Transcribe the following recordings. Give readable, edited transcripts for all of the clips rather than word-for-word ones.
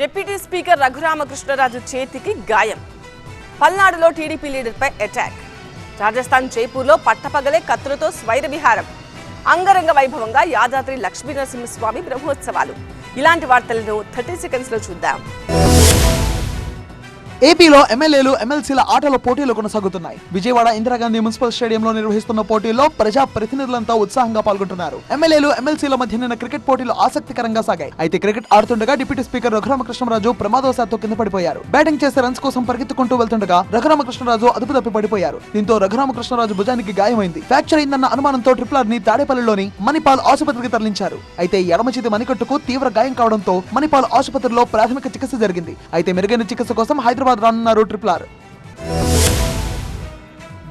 Deputy speaker Raghuramakrishnaraju చేతికి గాయం. పల్నాడులో టీడీపీ లీడర్పై అటాక్. రాజస్థాన్ జైపూర్లో పట్టపగలే కత్తులతో స్వైర విహారం. అంగరంగ వైభవంగా యాదాద్రి లక్ష్మీనరసింహస్వామి బ్రహ్మోత్సవాలు. ఇలాంటి వార్తలను 30 సెకండ్స్ లో చూద్దాం. ఏపీలో ఎమ్మెల్యేలు ఎమ్మెల్సీల ఆటల పోటీలు కొనసాగుతున్నాయి. విజయవాడ ఇందిరాగాంధీ మున్సిపల్ స్టేడియంలో నిర్వహిస్తున్న పోటీల్లో ప్రజా ప్రతినిధులంతా ఉత్సాహంగా పాల్గొంటున్నారు. ఎమ్మెల్యేలు ఎమ్మెల్సీల మధ్య నిన్న క్రికెట్ పోటీలు ఆసక్తికరంగా సాగాయి. అయితే క్రికెట్ ఆడుతుండగా డిప్యూటీ స్పీకర్ రఘురామకృష్ణరాజు ప్రమాదవశాత్తు కింద పడిపోయారు. బ్యాటింగ్ చేసే రన్స్ కోసం పరిగెత్తుకుంటూ వెళ్తుండగా రఘురామకృష్ణరాజు అదుపు తప్పి పడిపోయారు. దీంతో రఘురామకృష్ణరాజు భుజానికి గాయమైంది. ఫ్రాక్చర్ అయిందన్న అనుమానంతో ట్రిపులర్ ని తాడేపల్లిలోని మణిపాల్ ఆసుపత్రికి తరలించారు. అయితే ఎడమ చేతి మణికట్టుకు తీవ్ర గాయం కావడంతో మణిపాల్ ఆసుపత్రిలో ప్రాథమిక చికిత్స జరిగింది. అయితే మెరుగైన చికిత్స కోసం హైదరాబాద్ రానున్నారు ట్రిపులర్.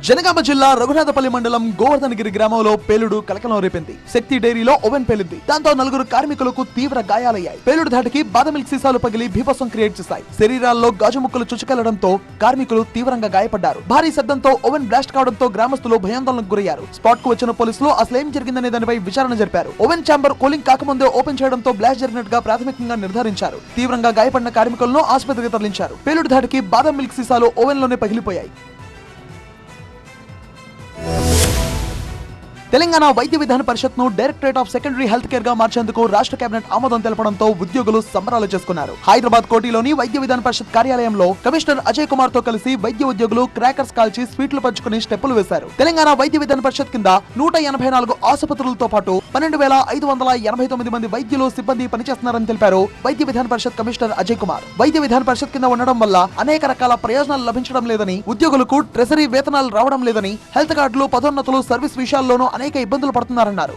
జనగామ జిల్లా రఘునాథపల్లి మండలం గోవర్ధనగిరి గ్రామంలో పేలుడు కలకలం రేపింది. శక్తి డైరీలో ఓవెన్ పేలింది. దాంతో 4 కార్మికులకు తీవ్ర గాయాలయ్యాయి. పేలుడు ధాటికి బాదం మిల్క్ సీసాలు పగిలి బీభత్సం క్రియేట్ చేశాయి. శరీరాల్లో గాజు ముక్కలు చుచ్చుకెళ్లడంతో కార్మికులు తీవ్రంగా గాయపడ్డారు. భారీ శబ్దంతో ఓవెన్ బ్లాస్ట్ కావడంతో గ్రామస్తులు భయాందోళనకు గురయ్యారు. స్పాట్ కు వచ్చిన పోలీసులు అసలేం జరిగిందనే దానిపై విచారణ జరిపారు. ఓవెన్ ఛాంబర్ కూలింగ్ కాకముందే ఓపెన్ చేయడంతో బ్లాస్ట్ జరిగినట్టుగా ప్రాథమికంగా నిర్ధారించారు. తీవ్రంగా గాయపడిన కార్మికులను ఆసుపత్రికి తరలించారు. పేలుడు ధాటికి బాదం మిల్క్ సీసాలు ఓవెన్ లోనే పగిలిపోయాయి. తెలంగాణ వైద్య విధాన పరిషత్ ను directorate of secondary health care గా మార్చేందుకు రాష్ట్ర కేబినెట్ ఆమోదం తెలపడంతో ఉద్యోగులు సంబరాలు చేసుకున్నారు. హైదరాబాద్ కోటిలోని వైద్య విధాన పరిషత్ కార్యాలయంలో కమిషనర్ అజయ్ కుమార్ తో కలిసి వైద్య ఉద్యోగులు క్రాకర్స్ కాల్చి స్వీట్లు పంచుకుని స్టెప్పులు వేశారు. తెలంగాణ వైద్య విధాన పరిషత్ కింద 184 ఆసుపత్రులతో పాటు 12,589 మంది వైద్యులు సిబ్బంది పనిచేస్తున్నారని తెలిపారు వైద్య విధాన పరిషత్ కమిషనర్ అజయ్ కుమార్. వైద్య విధాన పరిషత్ కింద ఉండడం వల్ల అనేక రకాల ప్రయోజనాలు లభించడం లేదని, ఉద్యోగులకు ట్రెజరీ వేతనాలు రావడం లేదని, హెల్త్ కార్డులు, పదోన్నతులు, సర్వీస్ విషయాల్లోనూ అనేక ఇబ్బందులు పడుతున్నారన్నారు.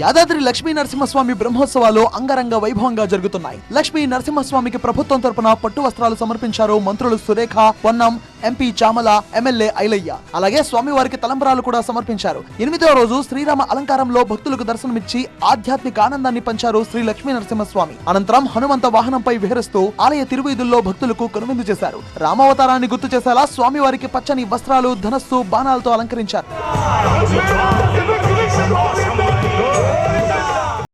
యాదాద్రి లక్ష్మీ నరసింహస్వామి బ్రహ్మోత్సవాలు అంగరంగ వైభవంగా జరుగుతున్నాయి. లక్ష్మీ నరసింహస్వామికి ప్రభుత్వం తరపున పట్టు వస్త్రాలు సమర్పించారు మంత్రులు సురేఖ, పొన్నం, ఎంపీ చామల, ఎమ్మెల్యే ఐలయ్య. అలాగే స్వామివారికి తలంబరాలు కూడా సమర్పించారు. 8వ రోజు శ్రీరామ అలంకారంలో భక్తులకు దర్శనమిచ్చి ఆధ్యాత్మిక ఆనందాన్ని పంచారు శ్రీ లక్ష్మీ నరసింహస్వామి. అనంతరం హనుమంత వాహనంపై విహరిస్తూ ఆలయ తిరువీధుల్లో భక్తులకు కనువిందు చేశారు. రామావతారాన్ని గుర్తు చేసేలా స్వామివారికి పచ్చని వస్త్రాలు, ధనస్సు, బాణాలతో అలంకరించారు.